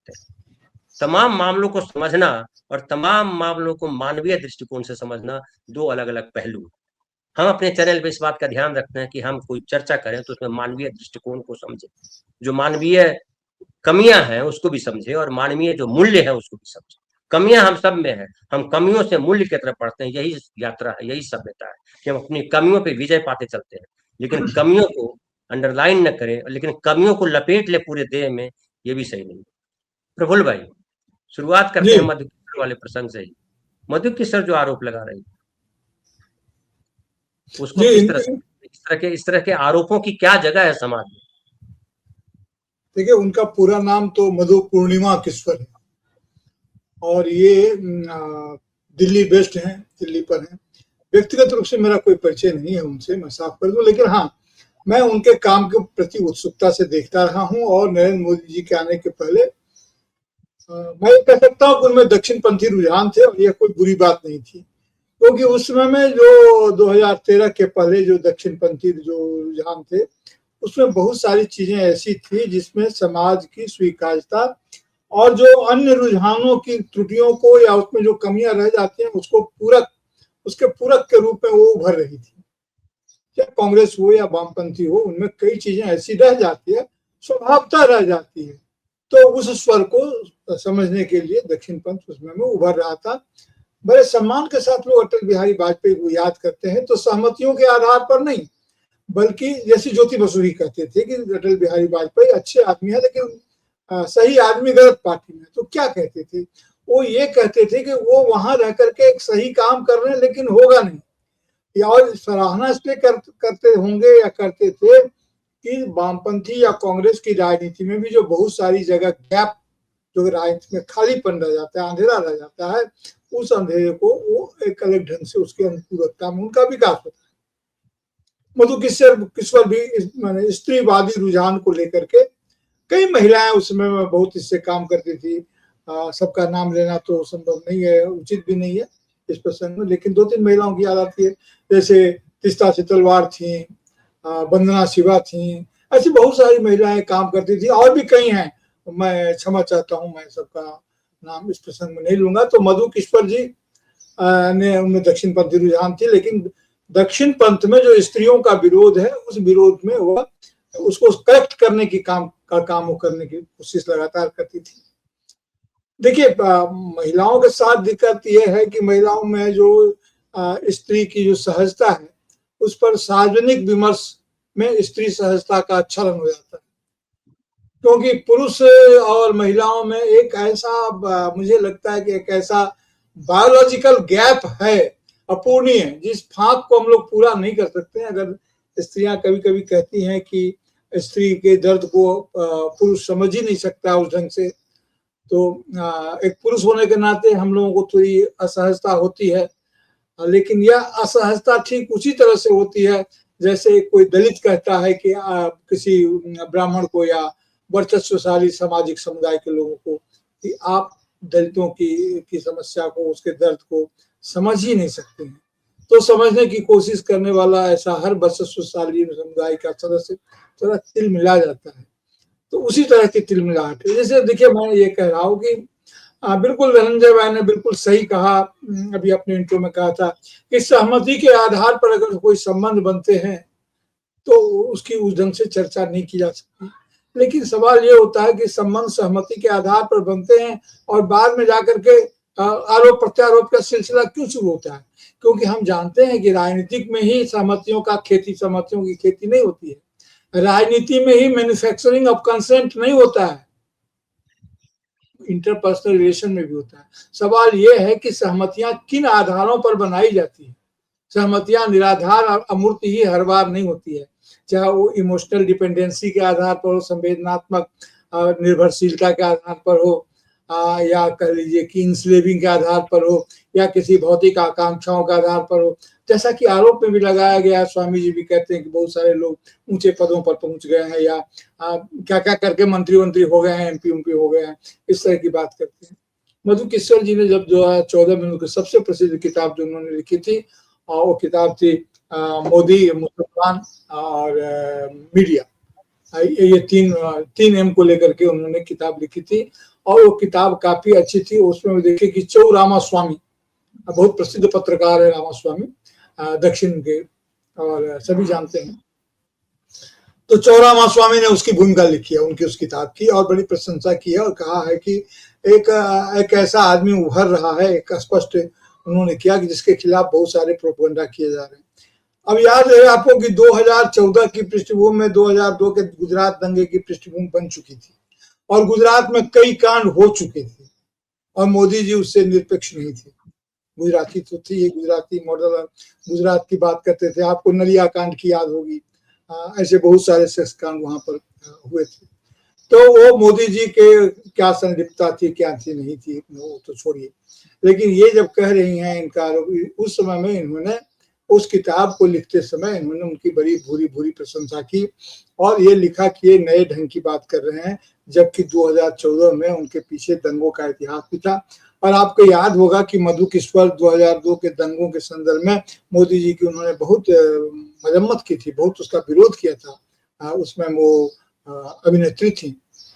सकते हैं। तमाम मामलों को समझना और तमाम मामलों को मानवीय दृष्टिकोण से समझना दो अलग अलग पहलू। हम अपने चैनल पे इस बात का ध्यान रखते हैं कि हम कोई चर्चा करें तो उसमें मानवीय दृष्टिकोण को समझे, जो मानवीय कमियां हैं उसको भी समझे और मानवीय जो मूल्य है उसको भी समझे। कमियां हम सब में है, हम कमियों से मूल्य की तरफ बढ़ते हैं। यही यात्रा है, यही सभ्यता है कि हम अपनी कमियों पे विजय पाते चलते हैं, लेकिन कमियों को अंडरलाइन न करें, लेकिन कमियों को लपेट ले पूरे देह में, ये भी सही नहीं। प्रफुल्ल भाई, शुरुआत करते हैं मधु किशोर वाले प्रसंग से ही। मधु किशोर जो आरोप लगा रही, उसको किस तरह से, इस तरह के आरोपों की क्या जगह है समाज में? देखिए, उनका पूरा नाम तो मधु पूर्णिमा किशोर है और ये दिल्ली बेस्ड हैं, दिल्ली पर हैं। व्यक्तिगत रूप से मेरा कोई परिचय नहीं है उनसे, मैं साफ कर दूं, लेकिन हाँ, मैं उनके काम के प्रति उत्सुकता से देखता रहा हूं और नरेंद्र मोदी जी के आने के पहले मैं कह सकता हूं कि उनमें दक्षिणपंथी रुझान थे और यह कोई बुरी बात नहीं थी, क्योंकि उस समय में जो 2013 के पहले जो दक्षिणपंथी जो रुझान थे, उसमें बहुत सारी चीजें ऐसी थी जिसमें समाज की स्वीकार्यता और जो अन्य रुझानों की त्रुटियों को या उसमें जो कमियां रह जाती हैं उसको उसके पूरक के रूप में वो उभर रही थी। चाहे कांग्रेस हो या वामपंथी हो, उनमें कई चीजें ऐसी रह जाती है, स्वभावता रह जाती है। तो उस स्वर को समझने के लिए दक्षिणपंथ उसमें में उभर रहा था। बड़े सम्मान के साथ लोग अटल बिहारी वाजपेयी को याद करते हैं, तो सहमतियों के आधार पर नहीं, बल्कि जैसे ज्योति बसु ही कहते थे कि अटल बिहारी वाजपेयी अच्छे आदमी है, लेकिन सही आदमी गलत पार्टी में। तो क्या कहते थे वो? ये कहते थे कि वो वहां रह करके एक सही काम कर रहे हैं, लेकिन होगा नहीं, या और सराहना इसलिए करते होंगे या करते थे कि वामपंथी या कांग्रेस की राजनीति में भी जो बहुत सारी जगह गैप, जो राजनीति में खालीपन रह जाता है, अंधेरा रह जाता है, उस अंधेरे को वो एक अलग ढंग से उसके अनुकूलता में उनका विकास होता है। मधु किशोर भी स्त्रीवादी रुझान को लेकर के, कई महिलाएं उस समय में बहुत इससे काम करती थी। सबका नाम लेना तो संभव नहीं है, उचित भी नहीं है इस प्रसंग में, लेकिन 2-3 महिलाओं की याद आती है, जैसे तिस्ता सितलवार थी, वंदना शिवा थी, ऐसी बहुत सारी महिलाएं काम करती थी, और भी कई हैं, मैं क्षमा चाहता हूं, मैं सबका नाम इस प्रसंग में नहीं लूंगा। तो मधु किशोर जी ने, उनमें दक्षिणपंथी रुझान थी, लेकिन दक्षिण पंथ में जो स्त्रियों का विरोध है, उस विरोध में वह उसको करेक्ट करने की काम करने की कोशिश लगातार करती थी। देखिए, महिलाओं के साथ दिक्कत यह है कि महिलाओं में जो स्त्री की जो सहजता है, उस पर सार्वजनिक विमर्श में स्त्री सहजता का क्षरण हो जाता है, क्योंकि पुरुष और महिलाओं में एक ऐसा, मुझे लगता है कि एक ऐसा बायोलॉजिकल गैप है अपूर्णीय, जिस फाक को हम लोग पूरा नहीं कर सकते हैं। अगर स्त्रियां कभी कभी कहती हैं कि स्त्री के दर्द को पुरुष समझ ही नहीं सकता उस ढंग से, तो एक पुरुष होने के नाते हम लोगों को थोड़ी असहजता होती है, लेकिन यह असहजता ठीक उसी तरह से होती है जैसे कोई दलित कहता है कि किसी ब्राह्मण को या वर्चस्वशाली सामाजिक समुदाय के लोगों को कि आप दलितों की समस्या को, उसके दर्द को समझ ही नहीं सकते हैं। तो समझने की कोशिश करने वाला ऐसा हर वर्चस्वशाली समुदाय का सदस्य थोड़ा तिल मिला जाता है। तो उसी तरह की तिलमिलाहट है। जैसे देखिए, मैं ये कह रहा हूँ कि बिल्कुल धनंजय भाई ने बिल्कुल सही कहा, अभी अपने इंट्रो में कहा था कि सहमति के आधार पर अगर कोई संबंध बनते हैं तो उसकी उस ढंग से चर्चा नहीं की जा सकती। लेकिन सवाल ये होता है कि संबंध सहमति के आधार पर बनते हैं और बाद में जाकर के आरोप प्रत्यारोप का सिलसिला क्यों शुरू होता है? क्योंकि हम जानते हैं कि राजनीतिक में ही सहमतियों की खेती नहीं होती है। राजनीति में ही मैन्युफैक्चरिंग ऑफ कंसेंट नहीं होता है, इंटरपर्सनल रिलेशन में भी होता है। सवाल यह है कि सहमतियां किन आधारों पर बनाई जाती है। सहमतियां निराधार और अमूर्त ही हर बार नहीं होती है, चाहे वो इमोशनल डिपेंडेंसी के आधार पर हो, संवेदनात्मक निर्भरशीलता के आधार पर हो, या कह लीजिए कि इंस्लेविंग के आधार पर हो, या किसी भौतिक आकांक्षाओं के आधार पर हो। जैसा कि आरोप में भी लगाया गया, स्वामी जी भी कहते हैं कि बहुत सारे लोग ऊंचे पदों पर पहुंच गए हैं या क्या क्या करके मंत्री हो गए हैं, एमपी हो गए हैं, इस तरह की बात करते हैं। मधु किशोर जी ने जब 2014 में उनकी सबसे प्रसिद्ध किताब जो उन्होंने लिखी थी, वो किताब थी मोदी, मुसलमान और मीडिया। ये तीन एम को लेकर के उन्होंने किताब लिखी थी और वो किताब काफी अच्छी थी। उसमें देखिए कि चौ रामास्वामी बहुत प्रसिद्ध पत्रकार है, रामास्वामी दक्षिण के, और सभी जानते हैं। तो चौ रामास्वामी ने उसकी भूमिका लिखी है, उनकी उस किताब की, और बड़ी प्रशंसा की है और कहा है कि एक ऐसा आदमी उभर रहा है, एक स्पष्ट उन्होंने किया कि जिसके खिलाफ बहुत सारे प्रोपेगेंडा किए जा रहे हैं। अब याद है आपको कि 2014 की पृष्ठभूमि में 2002 के गुजरात दंगे की पृष्ठभूमि बन चुकी थी और गुजरात में कई कांड हो चुके थे और मोदी जी उससे निरपेक्ष नहीं थे। गुजराती तो थी, गुजराती मॉडल गुजरात की बात करते थे। आपको नलिया कांड की याद होगी, ऐसे बहुत सारे सेक्स कांड वहां पर हुए थे। तो वो मोदी जी के क्या संलिप्तता थी, क्या थी, नहीं थी, वो तो छोड़िए। लेकिन ये जब कह रही हैं इनका आरोप, उस समय में इन्होंने उस किताब को लिखते समय इन्होंने उनकी बड़ी भूरी भूरी प्रशंसा की और ये लिखा कि ये नए ढंग की बात कर रहे हैं, जबकि 2014 में उनके पीछे दंगों का इतिहास भी था। और आपको याद होगा कि मधु किश्वर 2002 के दंगों के संदर्भ में मोदी जी की उन्होंने बहुत मजम्मत की थी, बहुत उसका विरोध किया था। उसमें वो अभिनेत्री थी,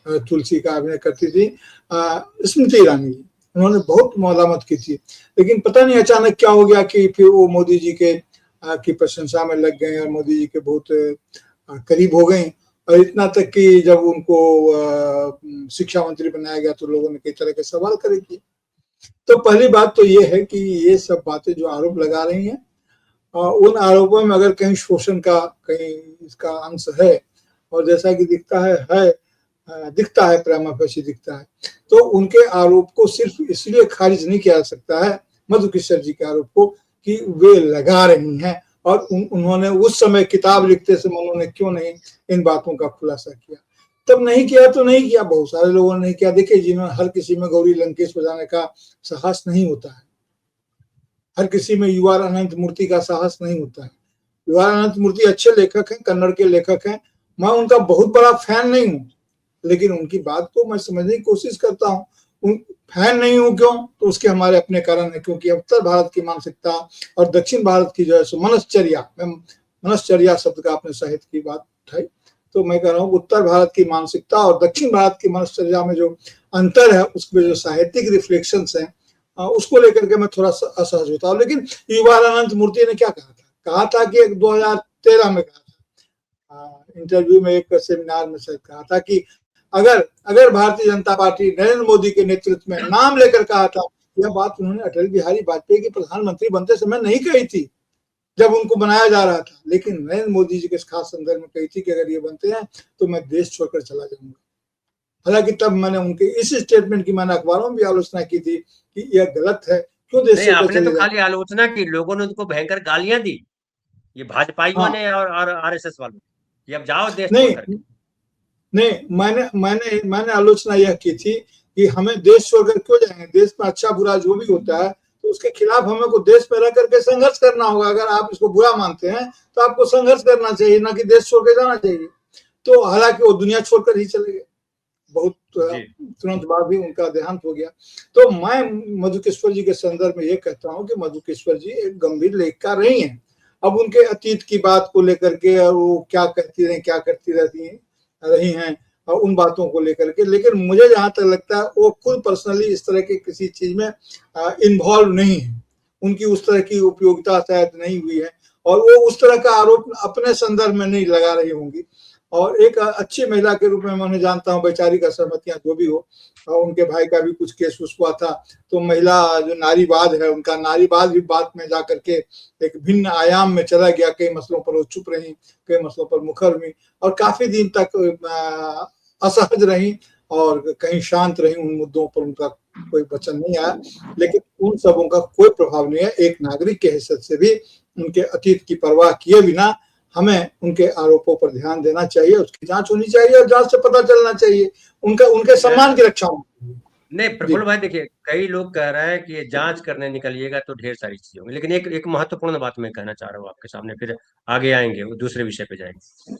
तुलसी का अभिनय करती थी, स्मृति ईरानी, उन्होंने बहुत मलामत की थी। लेकिन पता नहीं अचानक क्या हो गया कि फिर वो मोदी जी के की प्रशंसा में लग गए और मोदी जी के बहुत करीब हो गए। और इतना तक कि जब उनको शिक्षा मंत्री बनाया गया तो लोगों ने कई तरह के सवाल करे किए। तो पहली बात तो ये है कि ये सब बातें जो आरोप लगा रही हैं, उन आरोपों में अगर कहीं शोषण का कहीं इसका अंश है, और जैसा कि दिखता है प्रेमा फेसी दिखता है, तो उनके आरोप को सिर्फ इसलिए खारिज नहीं किया जा सकता है, मधु किश्वर जी के आरोप को, कि वे लगा रही हैं। और उन्होंने उस समय किताब लिखते समय उन्होंने क्यों नहीं इन बातों का खुलासा किया? तब नहीं किया तो नहीं किया, बहुत सारे लोगों ने नहीं किया। देखिए, जिन्होंने हर किसी में गौरी लंकेश बजाने का साहस नहीं होता है, हर किसी में युवा अनंत मूर्ति का साहस नहीं होता है। युवा अनंत मूर्ति अच्छे लेखक हैं, कन्नड़ के लेखक हैं, मैं उनका बहुत बड़ा फैन नहीं हूँ, लेकिन उनकी बात को मैं समझने की कोशिश करता हूँ। फैन नहीं हूँ क्यों? तो उसके हमारे अपने कारण है, क्योंकि उत्तर भारत की मानसिकता और दक्षिण भारत की जो है सो मनश्चर्या शब्द का आपने साहित्य की बात उठाई, तो मैं कह रहा हूँ उत्तर भारत की मानसिकता और दक्षिण भारत की मनश्चर्या में जो अंतर है, उसमें जो साहित्यिक रिफ्लेक्शंस हैं, उसको लेकर के मैं थोड़ा सा असहज होता हूँ। लेकिन युवानंद मूर्ति ने क्या कहा था कि 2013 में कहा था, इंटरव्यू में, एक सेमिनार में शायद कहा था कि अगर भारतीय जनता पार्टी नरेंद्र मोदी के नेतृत्व में, नाम लेकर कहा था, यह बात उन्होंने अटल बिहारी वाजपेयी के प्रधानमंत्री बनते समय नहीं कही थी, जब उनको बनाया जा रहा था, लेकिन नरेंद्र मोदी जी के खास संदर्भ में कही थी कि अगर ये बनते हैं तो मैं देश छोड़कर चला जाऊंगा। हालांकि तब मैंने उनके इस स्टेटमेंट की मैंने अखबारों में भी आलोचना की थी कि यह गलत है, क्यों देश छोड़कर आपने चले तो खाली आलोचना की, लोगों ने उनको भयंकर गालियां दी, ये भाजपाइयों ने और आरएसएस वालों ने, अब जाओ देश छोड़कर। नहीं, मैंने आलोचना यह की थी कि हमें देश छोड़कर क्यों जाएंगे, देश में अच्छा बुरा जो भी होता है तो उसके खिलाफ हमें को देश में रह करके संघर्ष करना होगा। अगर आप इसको बुरा मानते हैं तो आपको संघर्ष करना चाहिए, ना कि देश छोड़ के जाना चाहिए। तो हालांकि वो दुनिया छोड़कर ही चले गए, बहुत तुरंत बाद भी उनका देहांत हो गया। तो मैं मधु किश्वर जी के संदर्भ में ये कहता हूँ कि मधु किश्वर जी एक गंभीर लेखिका रही हैं। अब उनके अतीत की बात को लेकर के वो क्या करती रही हैं और उन बातों को लेकर के, लेकिन मुझे जहां तक लगता है वो खुद पर्सनली इस तरह के किसी चीज में इन्वॉल्व नहीं है, उनकी उस तरह की उपयोगिता शायद नहीं हुई है और वो उस तरह का आरोप अपने संदर्भ में नहीं लगा रही होंगी। और एक अच्छी महिला के रूप में मैं उन्हें जानता हूँ, वैचारिक असहमतियां जो भी हो, और उनके भाई का भी कुछ केस हुआ था, तो महिला जो नारीवाद है उनका, नारीवाद भी बात में जाकर के एक भिन्न आयाम में चला गया। कई मसलों पर वो चुप रही, कई मसलों पर मुखर हुई और काफी दिन तक असहज रही और कहीं शांत रही, उन मुद्दों पर उनका कोई वचन नहीं आया। लेकिन उन सबों का कोई प्रभाव नहीं है। एक नागरिक के हैसियत से भी उनके अतीत की परवाह किए बिना हमें उनके आरोपों पर ध्यान देना चाहिए, उसकी जांच होनी चाहिए और जांच से पता चलना चाहिए, उनके सम्मान की रक्षा होनी। नहीं प्रफुल्ल भाई, देखिए कई लोग कह रहे हैं कि ये जांच करने निकलिएगा तो ढेर सारी चीजें होंगी, लेकिन एक महत्वपूर्ण बात मैं कहना चाह रहा हूँ आपके सामने, फिर आगे आएंगे, वो दूसरे विषय पे जाएंगे।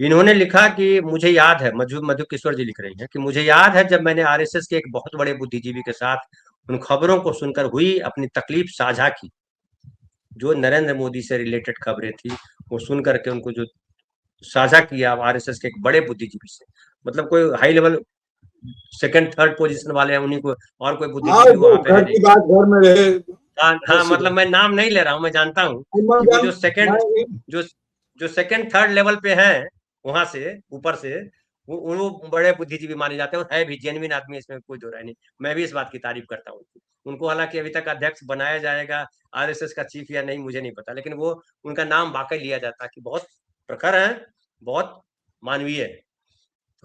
इन्होंने लिखा कि मुझे याद है, मधु किश्वर जी लिख रही हैं कि मुझे याद है जब मैंने आरएसएस के एक बहुत बड़े बुद्धिजीवी के साथ उन खबरों को सुनकर हुई अपनी तकलीफ साझा की, जो नरेंद्र मोदी से रिलेटेड खबरें थी, वो सुन करके उनको जो साझा किया आरएसएस के एक बड़े बुद्धिजीवी से, मतलब कोई high level second third position वाले हैं उन्हीं को, और कोई हाँ, बुद्धिजीवी जो वहां पे है घर नहीं। की बात घर में रहे, हाँ हाँ, ऐसी मतलब बात। मैं नाम नहीं ले रहा हूँ, मैं जानता हूँ मैं कि वो जो सेकंड, मैं जो जो सेकंड थर्ड लेवल पे हैं वहां से ऊपर से, वो बड़े बुद्धिजीवी माने जाते हैं, और है भी जेन्युइन आदमी, इसमें कोई दो राय नहीं। मैं भी इस बात की तारीफ करता हूँ उनको। हालांकि अभी तक अध्यक्ष बनाया जाएगा आरएसएस का चीफ या नहीं मुझे नहीं पता, लेकिन वो उनका नाम वाकई लिया जाता है कि बहुत प्रखर है, बहुत मानवीय है।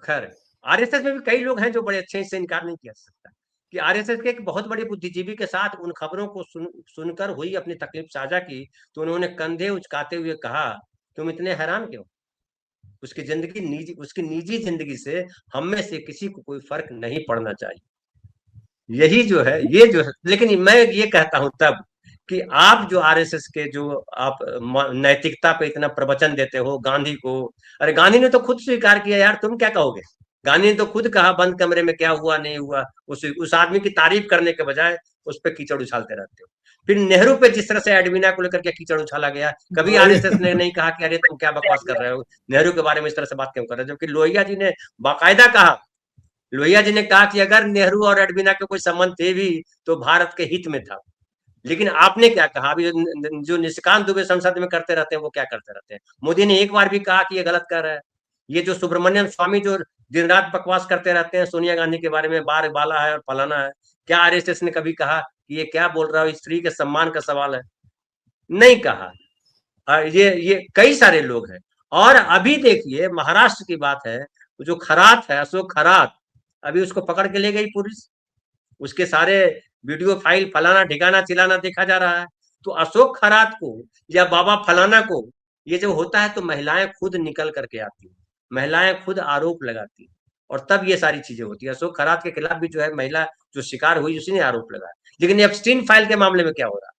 खैर, आरएसएस में भी कई लोग हैं जो बड़े अच्छे हैं, इससे इनकार नहीं किया जा सकता कि आरएसएस के एक बहुत बड़े बुद्धिजीवी के साथ उन खबरों को सुनकर हुई अपनी तकलीफ साझा की, तो उन्होंने कंधे उचकाते हुए कहा, तुम इतने हैरान क्यों? उसकी निजी जिंदगी से हम में से किसी को कोई फर्क नहीं पड़ना चाहिए। यही जो है, ये जो है, लेकिन मैं ये कहता हूं तब कि आप जो आरएसएस के जो आप नैतिकता पे इतना प्रवचन देते हो गांधी को, अरे गांधी ने तो खुद स्वीकार किया यार, तुम क्या कहोगे? गांधी ने तो खुद कहा बंद कमरे में क्या हुआ नहीं हुआ, उस आदमी की तारीफ करने के बजाय उस पर कीचड़ उछालते रहते हो। फिर नेहरू पे जिस तरह से एडमीना को लेकर के कीचड़ उछाला गया, कभी भाई आरएसएस ने नहीं कहा कि अरे तुम क्या बकवास कर रहे हो, नेहरू के बारे में इस तरह से बात क्यों कर रहे हो, जबकि लोहिया जी ने बाकायदा कहा, लोहिया जी ने कहा कि अगर नेहरू और एडमीना के कोई संबंध थे भी तो भारत के हित में था। लेकिन आपने क्या कहा, अभी जो निशिकांत दुबे संसद में करते रहते हैं वो क्या करते रहते हैं? मोदी ने एक बार भी कहा कि ये गलत कर रहा है? ये जो सुब्रमण्यम स्वामी जो दिन रात बकवास करते रहते हैं सोनिया गांधी के बारे में, बार बाला है और फलाना है, क्या आरएसएस ने कभी कहा कि ये क्या बोल रहा है, स्त्री के सम्मान का सवाल है? नहीं कहा। ये कई सारे लोग हैं। और अभी देखिए महाराष्ट्र की बात है, जो खरात है, अशोक खरात, अभी उसको पकड़ के ले गई पुलिस, उसके सारे वीडियो फाइल फलाना ठिकाना चिलाना देखा जा रहा है। तो अशोक खरात को या बाबा फलाना को ये जो होता है तो महिलाएं खुद निकल करके आती है, महिलाएं खुद आरोप लगाती है, और तब ये सारी चीजें होती है। अशोक खरात के खिलाफ भी जो है महिला जो शिकार हुई उसी ने आरोप लगाया। लेकिन एप्स्टीन फाइल के मामले में क्या हो रहा है?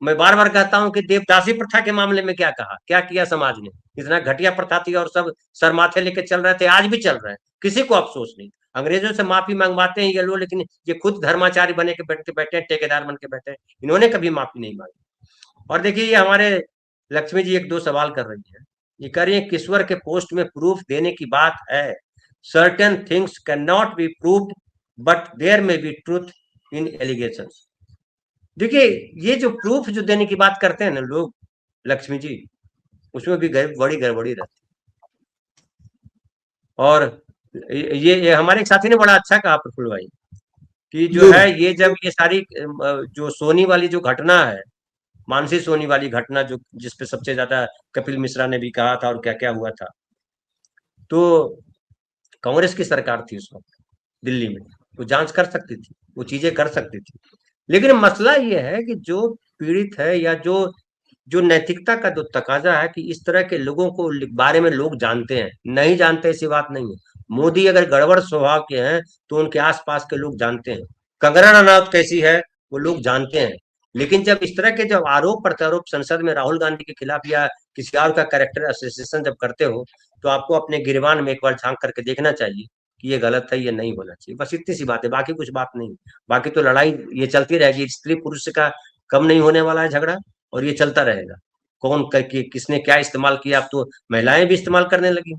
मैं बार बार कहता हूं कि देवदासी प्रथा के मामले में क्या कहा, क्या किया समाज ने? इतना घटिया प्रथा थी और सब सर माथे लेके चल रहे थे, आज भी चल रहे हैं, किसी को अफसोस नहीं। अंग्रेजों से माफी मंगवाते हैं ये लोग, लेकिन ये खुद धर्माचारी बने के बैठे बैठे, ठेकेदार बन के बैठे, इन्होंने कभी माफी नहीं मांगी। और देखिए ये हमारे लक्ष्मी जी एक दो सवाल कर रही है, ये कह रही है किश्वर के पोस्ट में प्रूफ देने की बात है, certain things can not be proved but there may be truth in allegations. देखिए ये जो प्रूफ जो देने की बात करते हैं ना लोग, लक्ष्मी जी, उसमें भी बड़ी गड़बड़ी रहती है। और ये हमारे एक साथी ने बड़ा अच्छा कहा प्रफुल्ल भाई कि जो जी है ये जब ये सारी जो सोनी वाली जो घटना है, मानसी सोनी वाली घटना जो जिसपे सबसे ज्यादा कपिल मिश्रा ने भी कहा था और क्या क्या हुआ था, तो कांग्रेस की सरकार थी उस वक्त दिल्ली में, वो जांच कर सकती थी, वो चीजें कर सकती थी। लेकिन मसला ये है कि जो पीड़ित है या जो जो नैतिकता का जो तकाजा है कि इस तरह के लोगों को बारे में लोग जानते हैं, नहीं जानते ऐसी बात नहीं है। मोदी अगर गड़बड़ स्वभाव के हैं तो उनके आसपास के लोग जानते हैं, कंगना रनौत कैसी है वो लोग जानते हैं। लेकिन जब इस तरह के जब आरोप प्रत्यारोप संसद में राहुल गांधी के खिलाफ या किसी और का कैरेक्टर एसोसिएशन जब करते हो, तो आपको अपने गिरबान में एक बार झांक करके देखना चाहिए कि ये गलत है, ये नहीं होना चाहिए। बस इतनी सी बात है, बाकी कुछ बात नहीं। बाकी तो लड़ाई ये चलती रहेगी, स्त्री पुरुष का कम नहीं होने वाला है झगड़ा, और ये चलता रहेगा। कौन करके किसने क्या इस्तेमाल किया, अब तो महिलाएं भी इस्तेमाल करने लगी,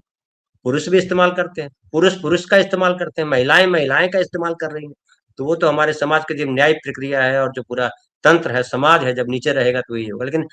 पुरुष भी इस्तेमाल करते हैं, पुरुष पुरुष का इस्तेमाल करते हैं, महिलाएं महिलाएं का इस्तेमाल कर रही हैं। तो वो तो हमारे समाज की जो न्याय प्रक्रिया है और जो पूरा तंत्र है, समाज है, जब नीचे रहेगा तो यही होगा। लेकिन